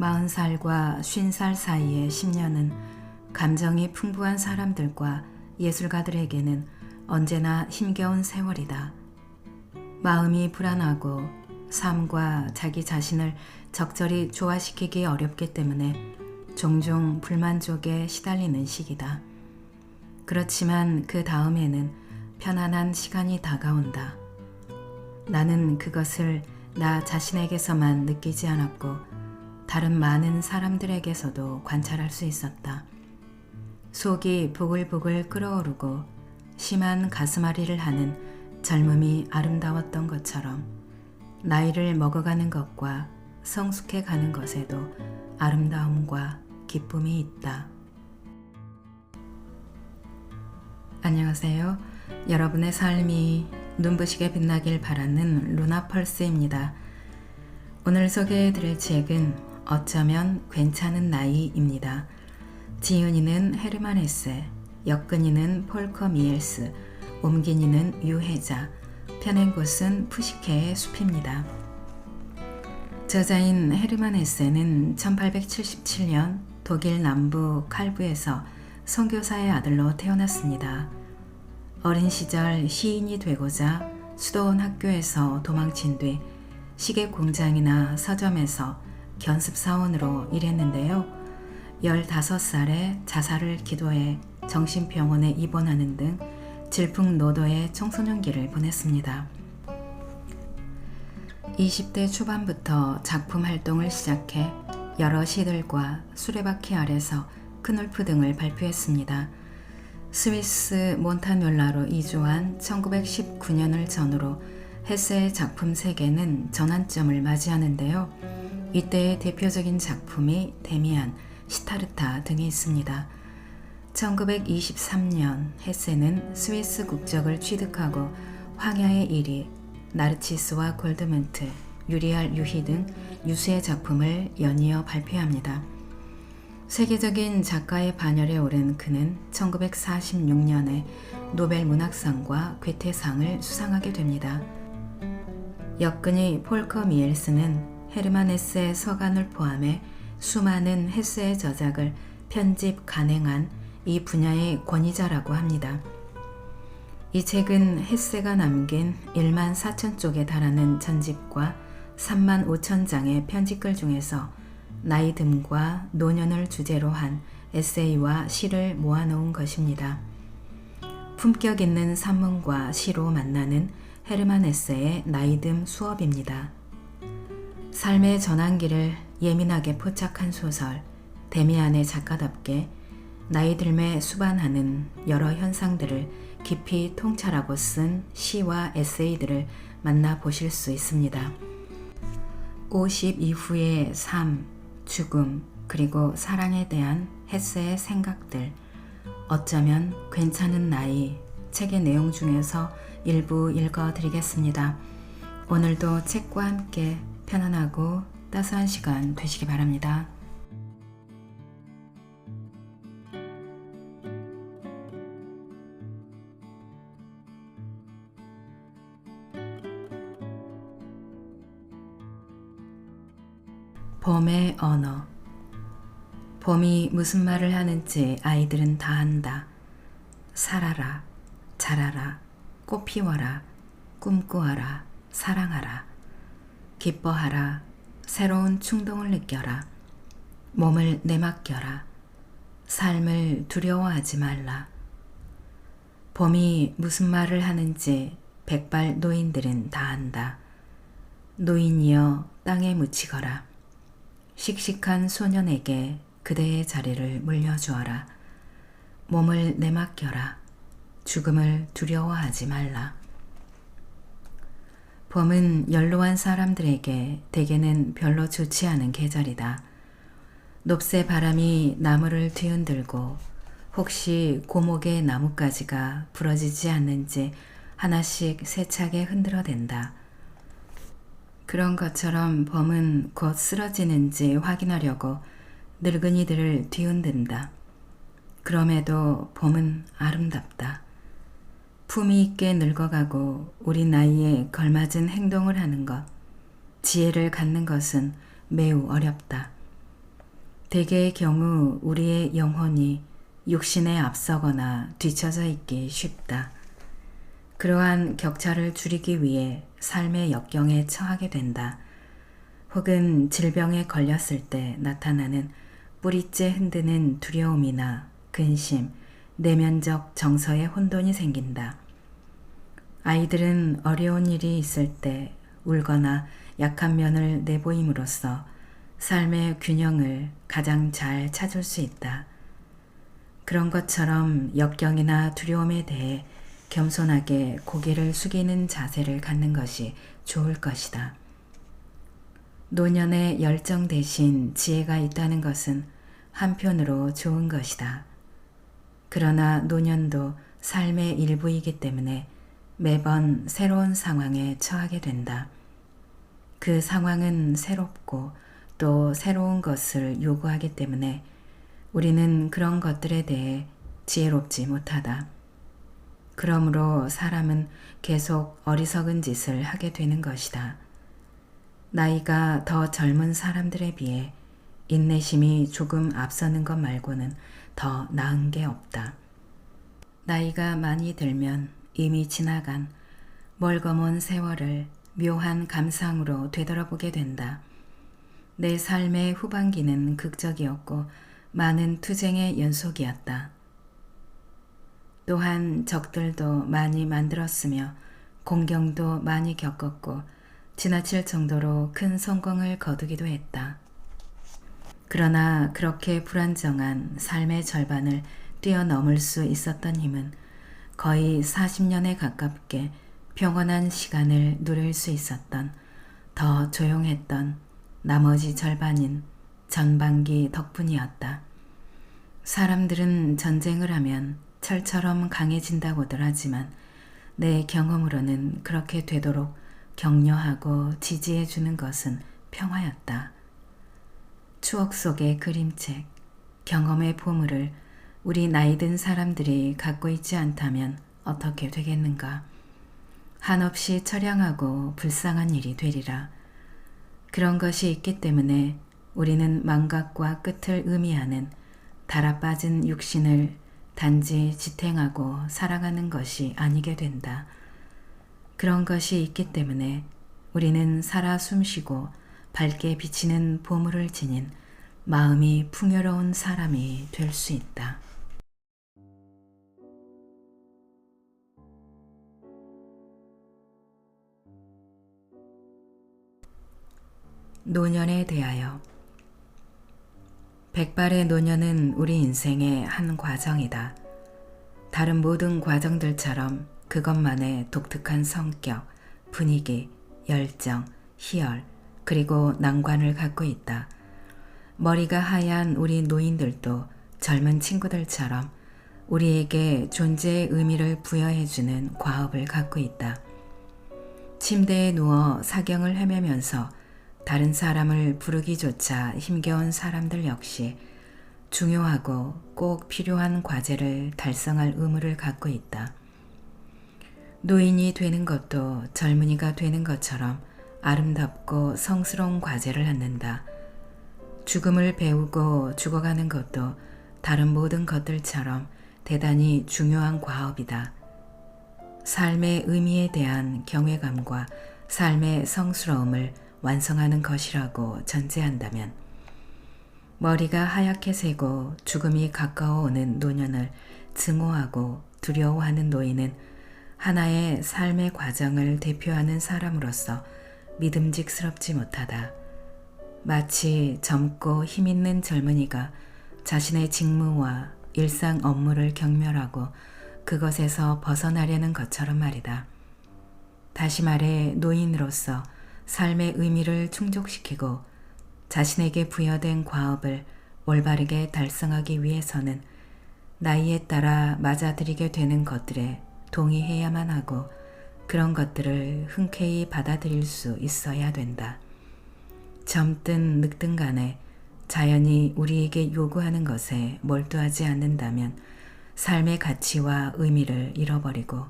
40살과 50살 사이의 10년은 감정이 풍부한 사람들과 예술가들에게는 언제나 힘겨운 세월이다. 마음이 불안하고 삶과 자기 자신을 적절히 조화시키기 어렵기 때문에 종종 불만족에 시달리는 시기다. 그렇지만 그 다음에는 편안한 시간이 다가온다. 나는 그것을 나 자신에게서만 느끼지 않았고 다른 많은 사람들에게서도 관찰할 수 있었다. 속이 보글보글 끓어오르고 심한 가슴앓이를 하는 젊음이 아름다웠던 것처럼 나이를 먹어가는 것과 성숙해 가는 것에도 아름다움과 기쁨이 있다. 안녕하세요. 여러분의 삶이 눈부시게 빛나길 바라는 루나펄스입니다. 오늘 소개해드릴 책은 어쩌면 괜찮은 나이입니다. 지은이는 헤르만 헤세, 엮은이는 폴커 미엘스, 옮긴이는 유혜자, 펴낸 곳은 푸시케의 숲입니다. 저자인 헤르만 헤세는 1877년 독일 남부 칼부에서 선교사의 아들로 태어났습니다. 어린 시절 시인이 되고자 수도원 학교에서 도망친 뒤 시계 공장이나 서점에서 견습사원으로 일했는데요. 15살에 자살을 기도해 정신병원에 입원하는 등 질풍노도의 청소년기를 보냈습니다. 20대 초반부터 작품 활동을 시작해 여러 시들과 수레바퀴 아래서 크놀프 등을 발표했습니다. 스위스 몬타뇰라로 이주한 1919년을 전후로 헤세의 작품 세계는 전환점을 맞이하는데요. 이때의 대표적인 작품이 데미안, 시타르타 등이 있습니다. 1923년 헤세는 스위스 국적을 취득하고 황야의 1위, 나르치스와 골드문트, 유리알 유희 등 유수의 작품을 연이어 발표합니다. 세계적인 작가의 반열에 오른 그는 1946년에 노벨 문학상과 괴테상을 수상하게 됩니다. 엮은이 폴커 미엘스는 헤르만 헤세의 서간을 포함해 수많은 헤세의 저작을 편집 간행한 이 분야의 권위자라고 합니다. 이 책은 헤세가 남긴 1만 4천 쪽에 달하는 전집과 3만 5천 장의 편집글 중에서 나이듦과 노년을 주제로 한 에세이와 시를 모아놓은 것입니다. 품격 있는 산문과 시로 만나는 헤르만 헤세의 나이듦 수업입니다. 삶의 전환기를 예민하게 포착한 소설 데미안의 작가답게 나이듦에 수반하는 여러 현상들을 깊이 통찰하고 쓴 시와 에세이들을 만나보실 수 있습니다. 50 이후의 삶, 죽음, 그리고 사랑에 대한 헤세의 생각들, 어쩌면 괜찮은 나이, 책의 내용 중에서 일부 읽어드리겠습니다. 오늘도 책과 함께 편안하고 따스한 시간 되시기 바랍니다. 봄의 언어. 봄이 무슨 말을 하는지 아이들은 다 안다. 살아라, 자라라, 꽃 피워라, 꿈꾸어라, 사랑하라, 기뻐하라, 새로운 충동을 느껴라, 몸을 내맡겨라, 삶을 두려워하지 말라. 봄이 무슨 말을 하는지 백발 노인들은 다 안다. 노인이여 땅에 묻히거라. 씩씩한 소년에게 그대의 자리를 물려주어라. 몸을 내맡겨라. 죽음을 두려워하지 말라. 봄은 연로한 사람들에게 대개는 별로 좋지 않은 계절이다. 높새 바람이 나무를 뒤흔들고 혹시 고목의 나뭇가지가 부러지지 않는지 하나씩 세차게 흔들어댄다. 그런 것처럼 봄은 곧 쓰러지는지 확인하려고 늙은이들을 뒤흔든다. 그럼에도 봄은 아름답다. 품위 있게 늙어가고 우리 나이에 걸맞은 행동을 하는 것, 지혜를 갖는 것은 매우 어렵다. 대개의 경우 우리의 영혼이 육신에 앞서거나 뒤처져 있기 쉽다. 그러한 격차를 줄이기 위해 삶의 역경에 처하게 된다. 혹은 질병에 걸렸을 때 나타나는 뿌리째 흔드는 두려움이나 근심, 내면적 정서의 혼돈이 생긴다. 아이들은 어려운 일이 있을 때 울거나 약한 면을 내보임으로써 삶의 균형을 가장 잘 찾을 수 있다. 그런 것처럼 역경이나 두려움에 대해 겸손하게 고개를 숙이는 자세를 갖는 것이 좋을 것이다. 노년의 열정 대신 지혜가 있다는 것은 한편으로 좋은 것이다. 그러나 노년도 삶의 일부이기 때문에 매번 새로운 상황에 처하게 된다. 그 상황은 새롭고 또 새로운 것을 요구하기 때문에 우리는 그런 것들에 대해 지혜롭지 못하다. 그러므로 사람은 계속 어리석은 짓을 하게 되는 것이다. 나이가 더 젊은 사람들에 비해 인내심이 조금 앞서는 것 말고는 더 나은 게 없다. 나이가 많이 들면 이미 지나간 멀거먼 세월을 묘한 감상으로 되돌아보게 된다. 내 삶의 후반기는 극적이었고 많은 투쟁의 연속이었다. 또한 적들도 많이 만들었으며 공경도 많이 겪었고 지나칠 정도로 큰 성공을 거두기도 했다. 그러나 그렇게 불안정한 삶의 절반을 뛰어넘을 수 있었던 힘은 거의 40년에 가깝게 평온한 시간을 누릴 수 있었던 더 조용했던 나머지 절반인 전반기 덕분이었다. 사람들은 전쟁을 하면 철처럼 강해진다고들 하지만 내 경험으로는 그렇게 되도록 격려하고 지지해주는 것은 평화였다. 추억 속의 그림책, 경험의 보물을 우리 나이든 사람들이 갖고 있지 않다면 어떻게 되겠는가? 한없이 처량하고 불쌍한 일이 되리라. 그런 것이 있기 때문에 우리는 망각과 끝을 의미하는 달아빠진 육신을 단지 지탱하고 살아가는 것이 아니게 된다. 그런 것이 있기 때문에 우리는 살아 숨쉬고 밝게 비치는 보물을 지닌 마음이 풍요로운 사람이 될 수 있다. 노년에 대하여 백발의 노년은 우리 인생의 한 과정이다. 다른 모든 과정들처럼 그것만의 독특한 성격, 분위기, 열정, 희열, 그리고 난관을 갖고 있다. 머리가 하얀 우리 노인들도 젊은 친구들처럼 우리에게 존재의 의미를 부여해주는 과업을 갖고 있다. 침대에 누워 사경을 헤매면서 다른 사람을 부르기조차 힘겨운 사람들 역시 중요하고 꼭 필요한 과제를 달성할 의무를 갖고 있다. 노인이 되는 것도 젊은이가 되는 것처럼 아름답고 성스러운 과제를 갖는다. 죽음을 배우고 죽어가는 것도 다른 모든 것들처럼 대단히 중요한 과업이다. 삶의 의미에 대한 경외감과 삶의 성스러움을 완성하는 것이라고 전제한다면 머리가 하얗게 새고 죽음이 가까워 오는 노년을 증오하고 두려워하는 노인은 하나의 삶의 과정을 대표하는 사람으로서 믿음직스럽지 못하다. 마치 젊고 힘있는 젊은이가 자신의 직무와 일상 업무를 경멸하고 그것에서 벗어나려는 것처럼 말이다. 다시 말해 노인으로서 삶의 의미를 충족시키고 자신에게 부여된 과업을 올바르게 달성하기 위해서는 나이에 따라 맞아들이게 되는 것들에 동의해야만 하고 그런 것들을 흔쾌히 받아들일 수 있어야 된다. 젊든 늙든 간에 자연이 우리에게 요구하는 것에 몰두하지 않는다면 삶의 가치와 의미를 잃어버리고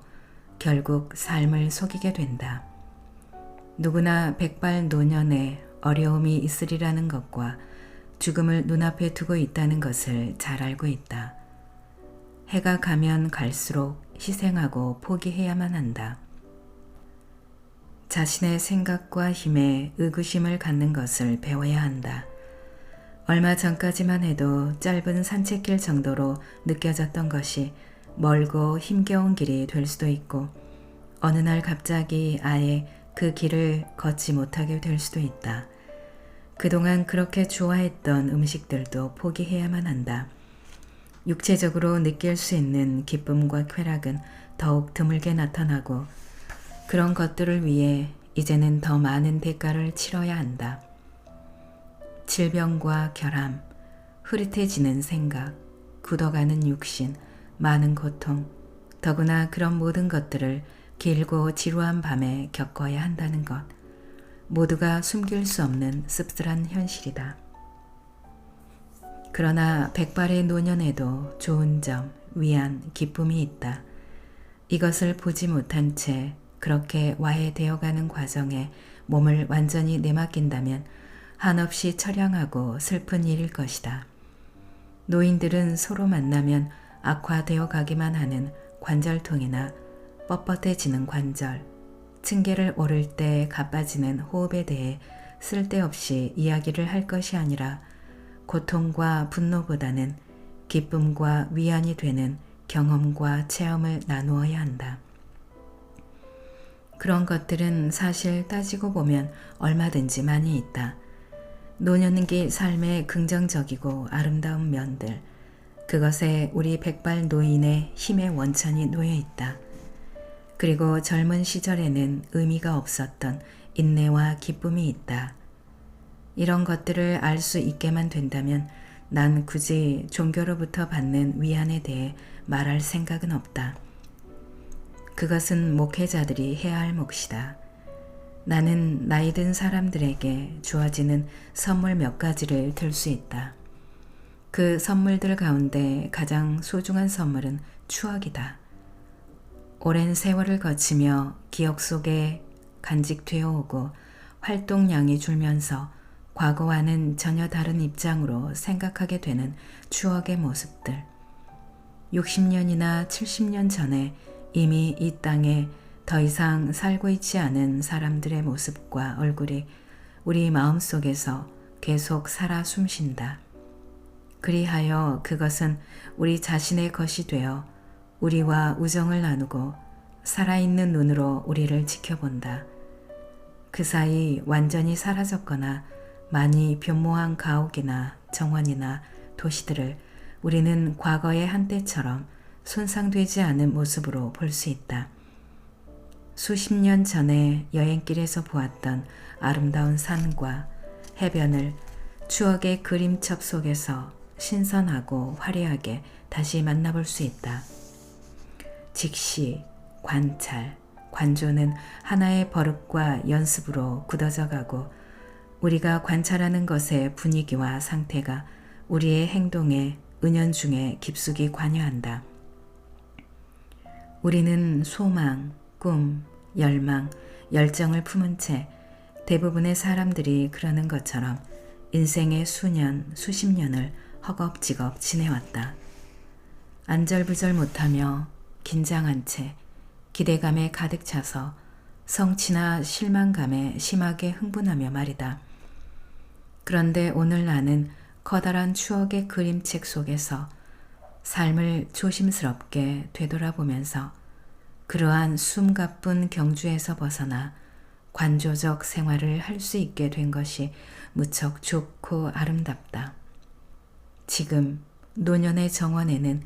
결국 삶을 속이게 된다. 누구나 백발 노년에 어려움이 있으리라는 것과 죽음을 눈앞에 두고 있다는 것을 잘 알고 있다. 해가 가면 갈수록 희생하고 포기해야만 한다. 자신의 생각과 힘에 의구심을 갖는 것을 배워야 한다. 얼마 전까지만 해도 짧은 산책길 정도로 느껴졌던 것이 멀고 힘겨운 길이 될 수도 있고 어느 날 갑자기 아예 그 길을 걷지 못하게 될 수도 있다. 그동안 그렇게 좋아했던 음식들도 포기해야만 한다. 육체적으로 느낄 수 있는 기쁨과 쾌락은 더욱 드물게 나타나고 그런 것들을 위해 이제는 더 많은 대가를 치러야 한다. 질병과 결함, 흐릿해지는 생각, 굳어가는 육신, 많은 고통, 더구나 그런 모든 것들을 길고 지루한 밤에 겪어야 한다는 것, 모두가 숨길 수 없는 씁쓸한 현실이다. 그러나 백발의 노년에도 좋은 점, 위안, 기쁨이 있다. 이것을 보지 못한 채 그렇게 와해되어가는 과정에 몸을 완전히 내맡긴다면 한없이 처량하고 슬픈 일일 것이다. 노인들은 서로 만나면 악화되어 가기만 하는 관절통이나 뻣뻣해지는 관절, 층계를 오를 때 가빠지는 호흡에 대해 쓸데없이 이야기를 할 것이 아니라 고통과 분노보다는 기쁨과 위안이 되는 경험과 체험을 나누어야 한다. 그런 것들은 사실 따지고 보면 얼마든지 많이 있다. 노년기 삶의 긍정적이고 아름다운 면들, 그것에 우리 백발 노인의 힘의 원천이 놓여 있다. 그리고 젊은 시절에는 의미가 없었던 인내와 기쁨이 있다. 이런 것들을 알 수 있게만 된다면 난 굳이 종교로부터 받는 위안에 대해 말할 생각은 없다. 그것은 목회자들이 해야 할 몫이다. 나는 나이 든 사람들에게 주어지는 선물 몇 가지를 들 수 있다. 그 선물들 가운데 가장 소중한 선물은 추억이다. 오랜 세월을 거치며 기억 속에 간직되어 오고 활동량이 줄면서 과거와는 전혀 다른 입장으로 생각하게 되는 추억의 모습들. 60년이나 70년 전에 이미 이 땅에 더 이상 살고 있지 않은 사람들의 모습과 얼굴이 우리 마음속에서 계속 살아 숨쉰다. 그리하여 그것은 우리 자신의 것이 되어 우리와 우정을 나누고 살아있는 눈으로 우리를 지켜본다. 그 사이 완전히 사라졌거나 많이 변모한 가옥이나 정원이나 도시들을 우리는 과거의 한때처럼 손상되지 않은 모습으로 볼 수 있다. 수십 년 전에 여행길에서 보았던 아름다운 산과 해변을 추억의 그림첩 속에서 신선하고 화려하게 다시 만나볼 수 있다. 직시, 관찰, 관조는 하나의 버릇과 연습으로 굳어져 가고 우리가 관찰하는 것의 분위기와 상태가 우리의 행동에 은연중에 깊숙이 관여한다. 우리는 소망, 꿈, 열망, 열정을 품은 채 대부분의 사람들이 그러는 것처럼 인생의 수년, 수십 년을 허겁지겁 지내왔다. 안절부절 못하며 긴장한 채 기대감에 가득 차서 성취나 실망감에 심하게 흥분하며 말이다. 그런데 오늘 나는 커다란 추억의 그림책 속에서 삶을 조심스럽게 되돌아보면서 그러한 숨가쁜 경주에서 벗어나 관조적 생활을 할 수 있게 된 것이 무척 좋고 아름답다. 지금 노년의 정원에는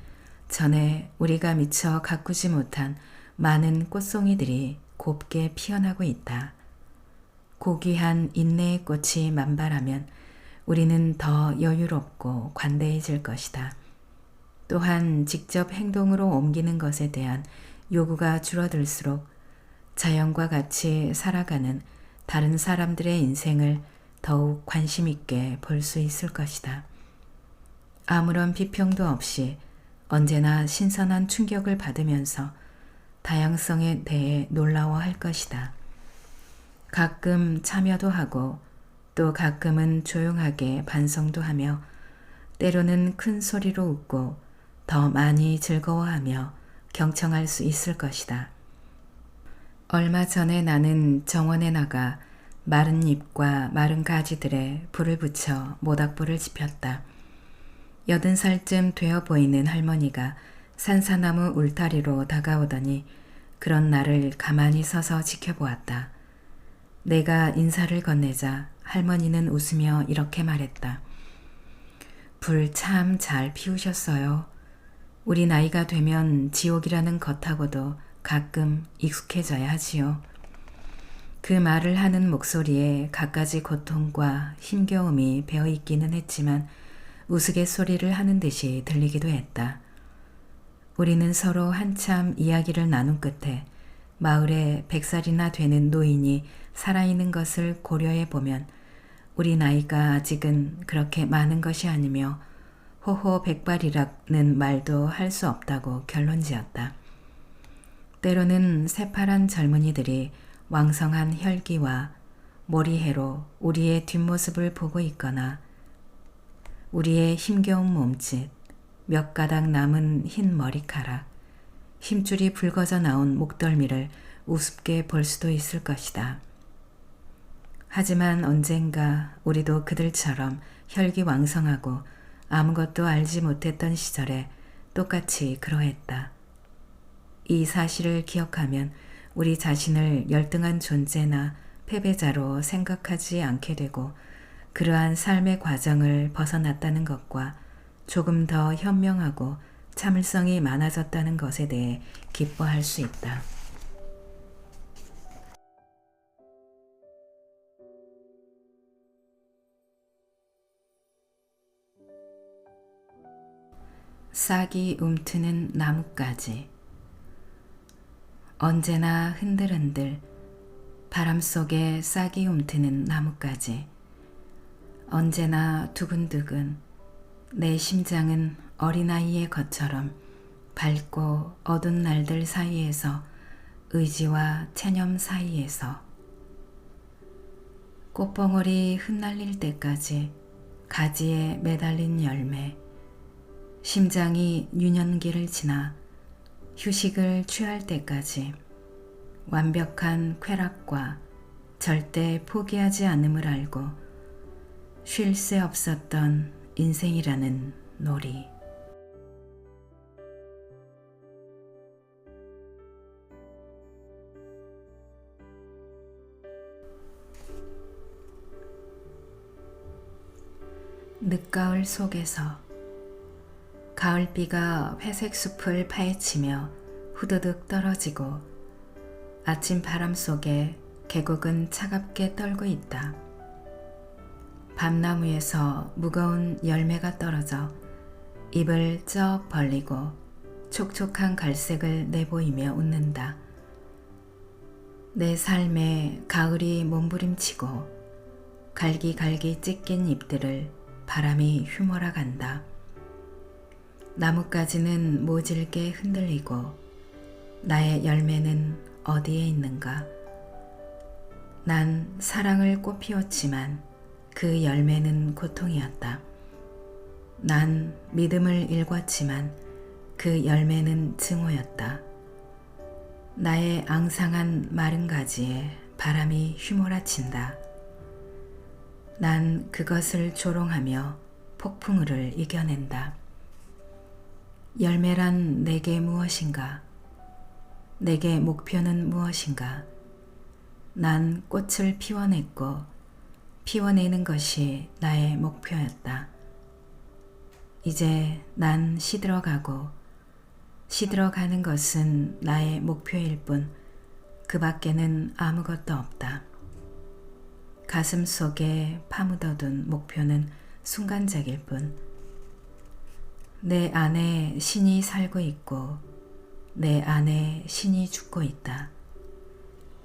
전에 우리가 미처 가꾸지 못한 많은 꽃송이들이 곱게 피어나고 있다. 고귀한 인내의 꽃이 만발하면 우리는 더 여유롭고 관대해질 것이다. 또한 직접 행동으로 옮기는 것에 대한 요구가 줄어들수록 자연과 같이 살아가는 다른 사람들의 인생을 더욱 관심 있게 볼 수 있을 것이다. 아무런 비평도 없이 언제나 신선한 충격을 받으면서 다양성에 대해 놀라워할 것이다. 가끔 참여도 하고 또 가끔은 조용하게 반성도 하며 때로는 큰 소리로 웃고 더 많이 즐거워하며 경청할 수 있을 것이다. 얼마 전에 나는 정원에 나가 마른 잎과 마른 가지들에 불을 붙여 모닥불을 지폈다. 80살쯤 되어 보이는 할머니가 산사나무 울타리로 다가오더니 그런 나를 가만히 서서 지켜보았다. 내가 인사를 건네자 할머니는 웃으며 이렇게 말했다. 불 참 잘 피우셨어요. 우리 나이가 되면 지옥이라는 것하고도 가끔 익숙해져야 하지요. 그 말을 하는 목소리에 갖가지 고통과 힘겨움이 배어있기는 했지만 우스갯소리를 하는 듯이 들리기도 했다. 우리는 서로 한참 이야기를 나눈 끝에 마을에 100살이나 되는 노인이 살아있는 것을 고려해 보면 우리 나이가 아직은 그렇게 많은 것이 아니며 호호 백발이라는 말도 할 수 없다고 결론지었다. 때로는 새파란 젊은이들이 왕성한 혈기와 모리해로 우리의 뒷모습을 보고 있거나 우리의 힘겨운 몸짓, 몇 가닥 남은 흰 머리카락, 힘줄이 붉어져 나온 목덜미를 우습게 볼 수도 있을 것이다. 하지만 언젠가 우리도 그들처럼 혈기왕성하고 아무것도 알지 못했던 시절에 똑같이 그러했다. 이 사실을 기억하면 우리 자신을 열등한 존재나 패배자로 생각하지 않게 되고 그러한 삶의 과정을 벗어났다는 것과 조금 더 현명하고 참을성이 많아졌다는 것에 대해 기뻐할 수 있다. 싹이 움트는 나뭇가지. 언제나 흔들흔들 바람 속에 싹이 움트는 나뭇가지. 언제나 두근두근 내 심장은 어린아이의 것처럼 밝고 어두운 날들 사이에서 의지와 체념 사이에서 꽃봉오리 흩날릴 때까지 가지에 매달린 열매, 심장이 유년기를 지나 휴식을 취할 때까지 완벽한 쾌락과 절대 포기하지 않음을 알고 쉴 새 없었던 인생이라는 놀이. 늦가을 속에서 가을비가 회색 숲을 파헤치며 후드득 떨어지고 아침 바람 속에 계곡은 차갑게 떨고 있다. 밤나무에서 무거운 열매가 떨어져 입을 쩍 벌리고 촉촉한 갈색을 내보이며 웃는다. 내 삶에 가을이 몸부림치고 갈기갈기 찢긴 잎들을 바람이 휘몰아 간다. 나뭇가지는 모질게 흔들리고 나의 열매는 어디에 있는가? 난 사랑을 꽃피웠지만 그 열매는 고통이었다. 난 믿음을 일궜지만 그 열매는 증오였다. 나의 앙상한 마른 가지에 바람이 휘몰아친다. 난 그것을 조롱하며 폭풍우를 이겨낸다. 열매란 내게 무엇인가? 내게 목표는 무엇인가? 난 꽃을 피워냈고 피워내는 것이 나의 목표였다. 이제 난 시들어가고 시들어가는 것은 나의 목표일 뿐 그 밖에는 아무것도 없다. 가슴 속에 파묻어둔 목표는 순간적일 뿐 내 안에 신이 살고 있고 내 안에 신이 죽고 있다.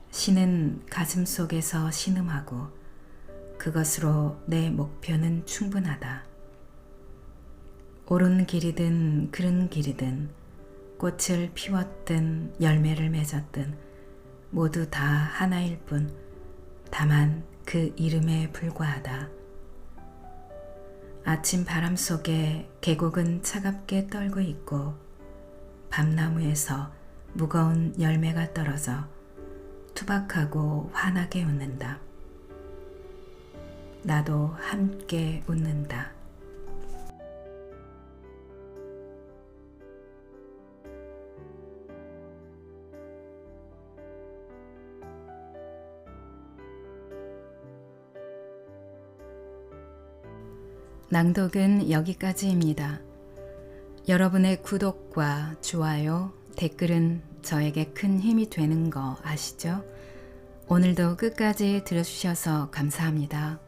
신은 가슴 속에서 신음하고 그것으로 내 목표는 충분하다. 옳은 길이든 그른 길이든 꽃을 피웠든 열매를 맺었든 모두 다 하나일 뿐 다만 그 이름에 불과하다. 아침 바람 속에 계곡은 차갑게 떨고 있고 밤나무에서 무거운 열매가 떨어져 투박하고 환하게 웃는다. 나도 함께 웃는다. 낭독은 여기까지입니다. 여러분의 구독과 좋아요, 댓글은 저에게 큰 힘이 되는 거 아시죠? 오늘도 끝까지 들어주셔서 감사합니다.